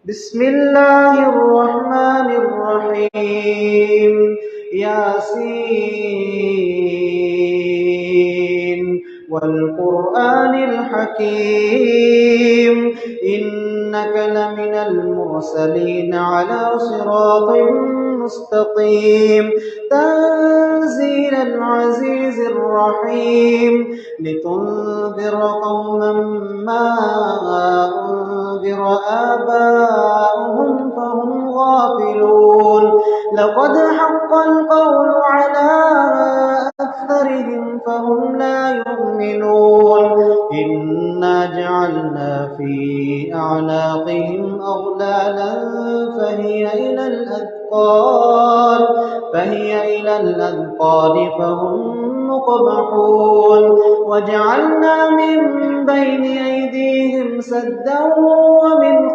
بسم الله الرحمن الرحيم ياسين والقرآن الحكيم إنك لمن المرسلين على صراط مستقيم تنزيل العزيز الرحيم لتنذر قوما ما أنذر آباؤهم فهم غافلون لقد حق القول على أكثرهم فهم لا يؤمنون إنا جعلنا في أعناقهم أغلالا فهي إلى الأذقان فهم مقمحون وجعلنا من بين أيديهم سدا ومن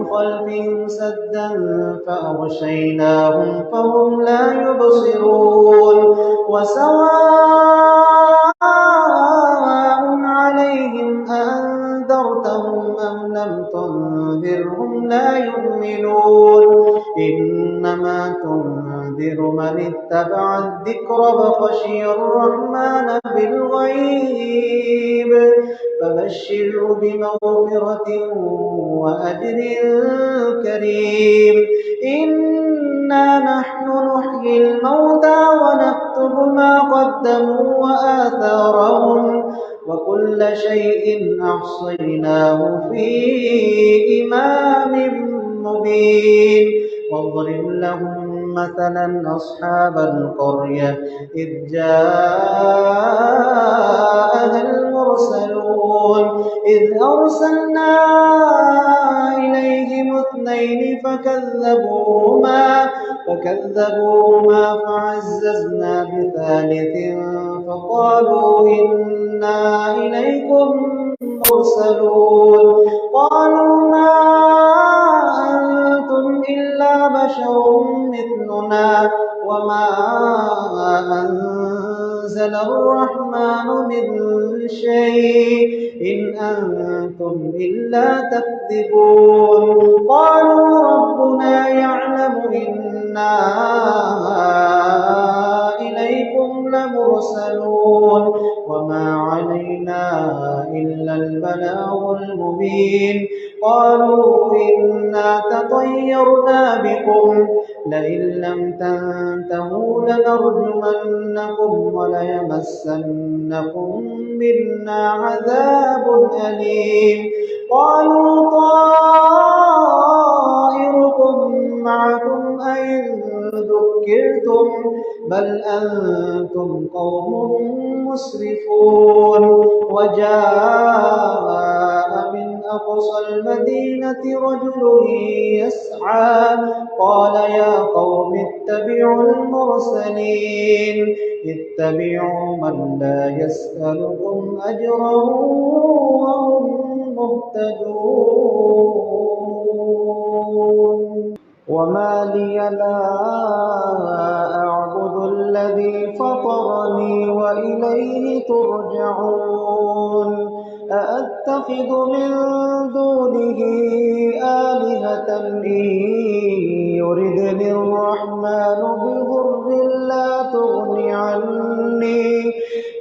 خلفهم سدا فأغشيناهم فهم لا يبصرون وسواء عليهم أأنذرتهم أم لم تنذرهم لا يؤمنون إنما تنذر من اتبع الذكر وخشي الرحمن بالغيب فبشره بمغفرة وأجر كريم إنا نحن نحيي الموتى ونكتب ما قدموا وآثارهم وكل شيء أحصيناه في إمام مبين واضرب لهم مثلا أصحاب القرية إذ جاءها المرسلون إذ أرسلنا إليهم اثنين فكذبوهما فعززنا بثالث فقالوا إنا إليكم مرسلون قالوا ما أنتم إلا بشر مثلنا وما أنزل الرحمن من شيء إن أنتم إلا تكذبون قالوا ربنا يعلم إنا إليكم لمرسلون وما علينا إلا البلاغ المبين قالوا إنا تطيرنا بكم لئن لم تنتهوا لنرجمنكم وليمسنكم منا عذاب أليم قالوا طائركم معكم أئن ذكرتم بل أنتم قوم مسرفون وجاء من أقصى المدينة رجل يسعى قال يا قوم اتبعوا المرسلين اتبعوا من لا يسألكم أجرا وهم مهتدون وما لي لا أعبد الذي فطرني وإليه ترجعون أأتخذ من دونه آلهة إن يردني الرحمن بضر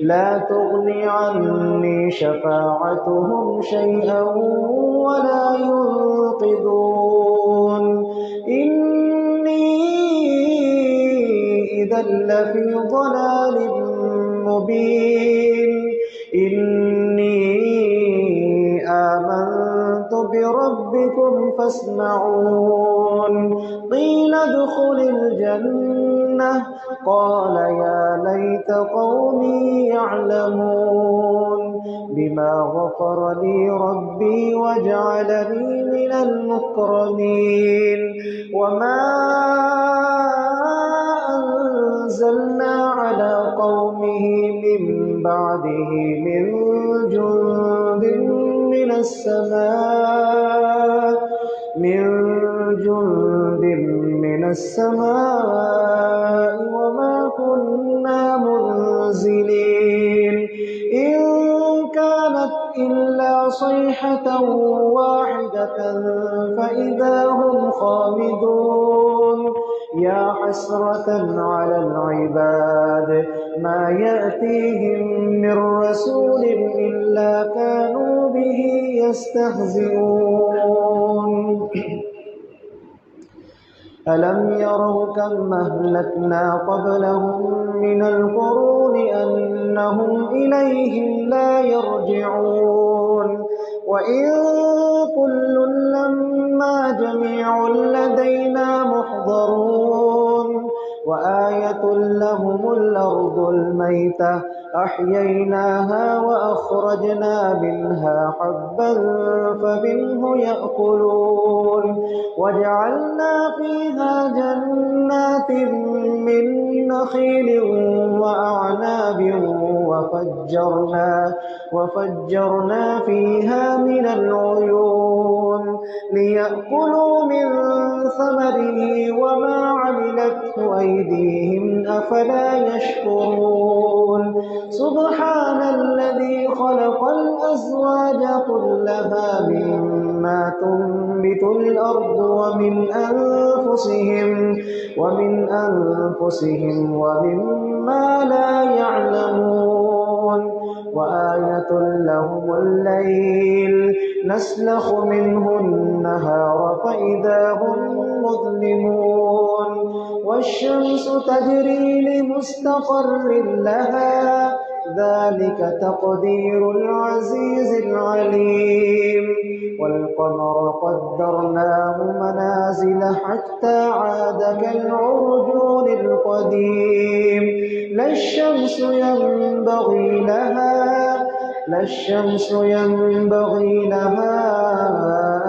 لا تغني عني شفاعتهم شيئا ولا ينقذون إني إذا لفي ضلال مبين إني آمنت بربكم فاسمعون قيل ادخل الجنة قال يا ليت قومي يعلمون بما غفر لي ربي وجعلني من المكرمين وما أنزلنا على قومه من بعده من جند من السماء وما كنا منزلين إن كانت إلا صيحة واحدة فإذا هم خامدون يا حسرة على العباد ما يأتيهم من رسول إلا كانوا به يستهزئون ألم يروا كم أهلكنا قبلهم من القرون أنهم إليهم لا يرجعون وإن كل لما جميع لدينا محضرون وآية لهم الأرض الميتة أحييناها وأخرجنا منها حبا فمنه يأكلون وجعلنا فيها جنات من نخيل وأعناب وفجرنا فيها من العيون ليأكلوا من ثمره وما عملته أيديهم أفلا يشكرون سبحان الذي خلق الأزواج كلها مما تنبت الأرض ومن أنفسهم ومما لا يعلمون وآية لهم الليل نسلخ منه النهار فإذا هم مظلمون والشمس تجري لمستقر لها ذلك تقدير العزيز العليم والقمر قدرناه منازل حتى عاد كالعرجون القديم لا الشمس ينبغي لها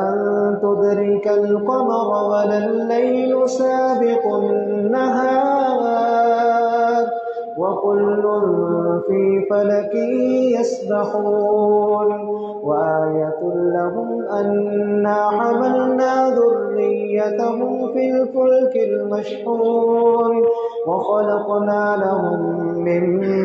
أن تدرك القمر ولا الليل سابق النهار وكل في فلك يسبحون وآية لهم أنا حملنا ذريتهم في الفلك المشحون وخلقنا لهم من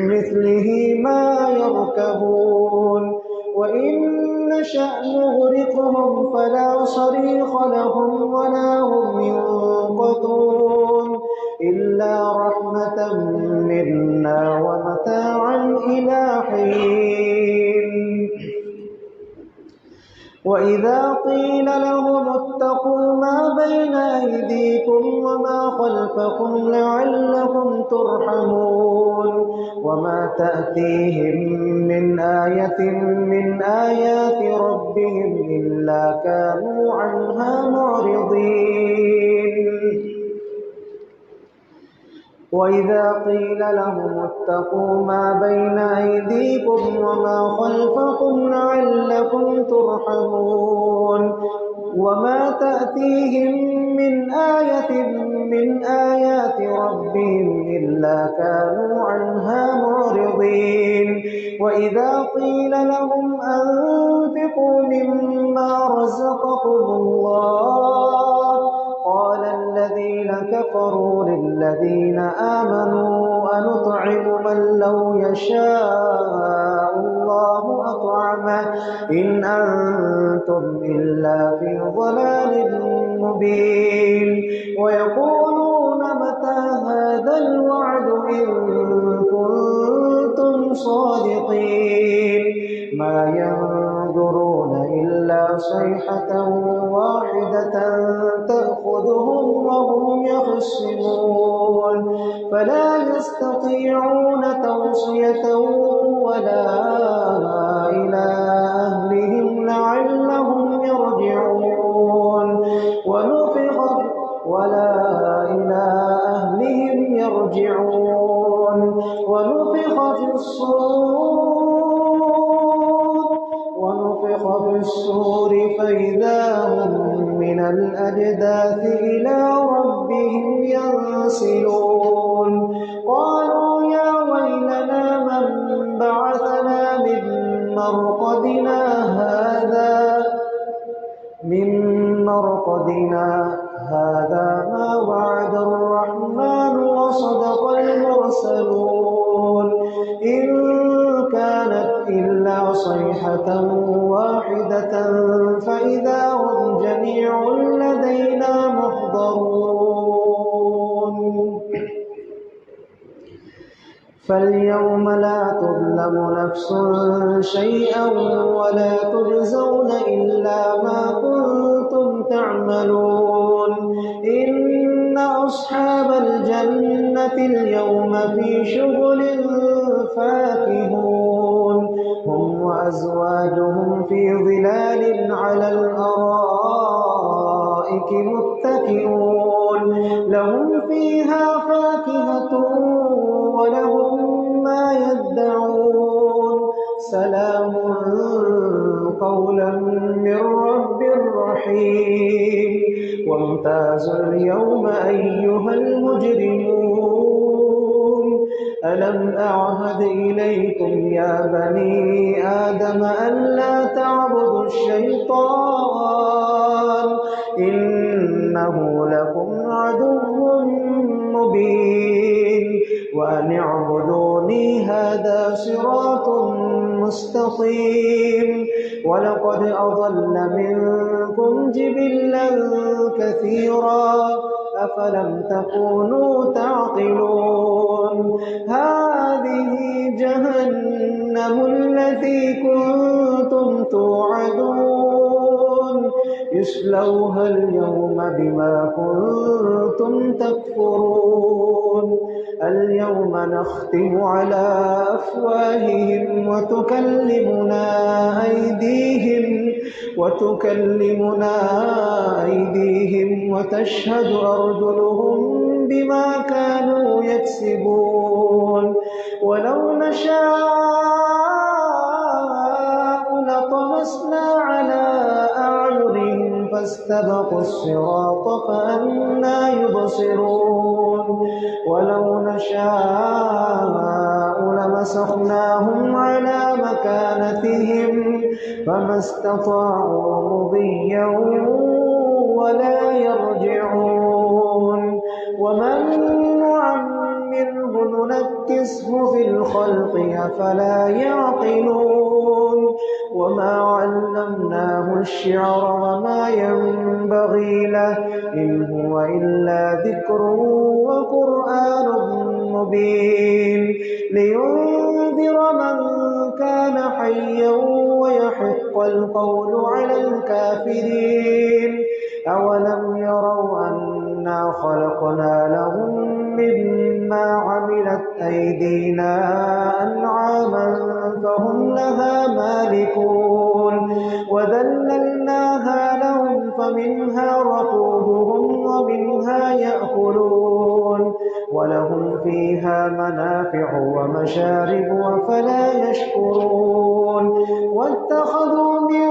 مثله ما يركبون وإن نشأ نغرقهم فلا صريخ لهم ولا هم ينقذون إلا رحمة منا ومتاعا إلى حين وإذا قيل لهم اتقوا ما بين أيديكم وما خلفكم لعلكم ترحمون وما تأتيهم من آية من آيات ربهم إلا كانوا عنها معرضين وإذا قيل لهم اتقوا ما بين أيديكم وما خلفكم لعلكم ترحمون وما تأتيهم من آية من آيات ربهم إلا كانوا عنها معرضين وإذا قيل لهم أنفقوا مما رزقكم الله قال الذين كفروا للذين آمنوا أنطعم من لو يشاء الله أطعمه إن أنتم إلا في ضلال مبين ويقولون متى هذا الوعد إن كنتم صادقين ما ينظرون إلا صيحة واحدة تأخذهم وهم يخصمون فلا يستطيعون توصية ولا إلى أهلهم لعلهم يرجعون ونفخ في الصور فإذا هم من الأجداث إلى ربهم ينسلون قالوا يا ويلنا من بعثنا من مرقدنا هذا ما وعد الرحمن وصدق المرسلون إن كانت إلا صيحة واحدة فإذا هم فاليوم لا تظلم نفس شيئا ولا تجزون إلا ما كنتم تعملون إن أصحاب الجنة اليوم في شغل فاكهون هم وأزواجهم في ظلال على الأرائك متكئون لهم فيها فاكهة ولهم ما يدعون سلام قولا من رب رحيم وامتازوا اليوم أيها المجرمون ألم أعهد إليكم يا بني آدم ألا تعبدوا الشيطان إنه لكم عدو مبين وأن اعبدوني هذا صراط مستقيم ولقد أضل منكم جبلا كثيرا أفلم تكونوا تعقلون هذه جهنم التي كنتم توعدون يصلوها اليوم بما كنتم تكفرون اليوم نختم على أفواههم وتكلمنا أيديهم وتشهد أرجلهم بما كانوا يكسبون ولو نشاء لطمسنا على أعينهم فاستبقوا الصراط فأنى يبصرون ولو نشاء لمسخناهم على مكانتهم فما استطاعوا مضيا ولا يرجعون ومن نعمره ننكسه في الخلق أفلا يعقلون وما علمناه الشعر وما ينبغي له إن هو إلا ذكر وقرآن مبين لينذر من كان حيا ويحق القول على الكافرين أولم يروا أنا خلقنا لهم مما عملت أيدينا أنعاما فهم لها مالكون وذللناها لهم فمنها ركوبهم ومنها يأكلون ولهم فيها منافع ومشارب أفلا يشكرون واتخذوا من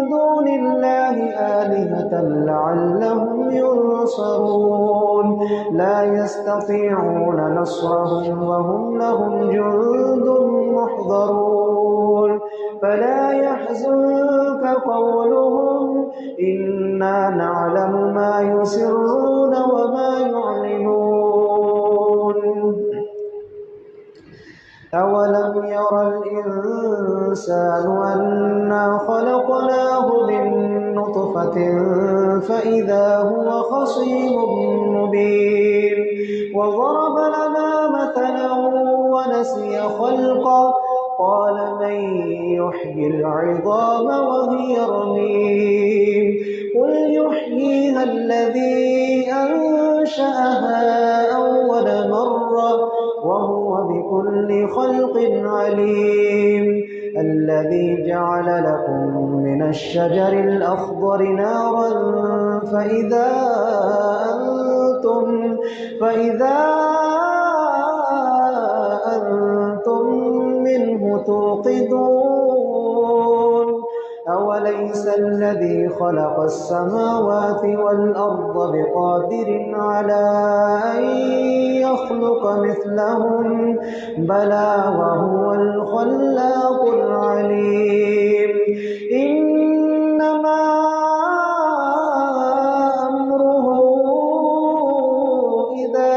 دون الله آلهة لعلهم ينصرون لا يستطيعون نصرهم وهم لهم جند محضرون فلا يحزنك قولهم إنا نعلم ما يسرون وما يعلنون أولم ير الإنسان أنا خلقناه من نطفة فإذا هو خصيم مبين وضرب لنا مثلا ونسي خلقه قال من يحيي العظام وهي رميم قل يحييها الذي أنشأها أول مرة وهو بكل خلق عليم الذي جعل لكم من الشجر الأخضر نارا فإذا أنتم منه توقدون أوليس الذي خلق السماوات والأرض بقادر على أن يخلق مثلهم بلى وهو الخلاق العليم إنما أمره إذا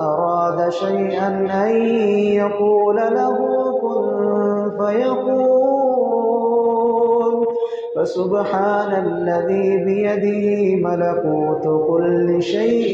أراد شيئا أن يقول له كن فيكون فسبحان الذي بيده ملكوت كل شيء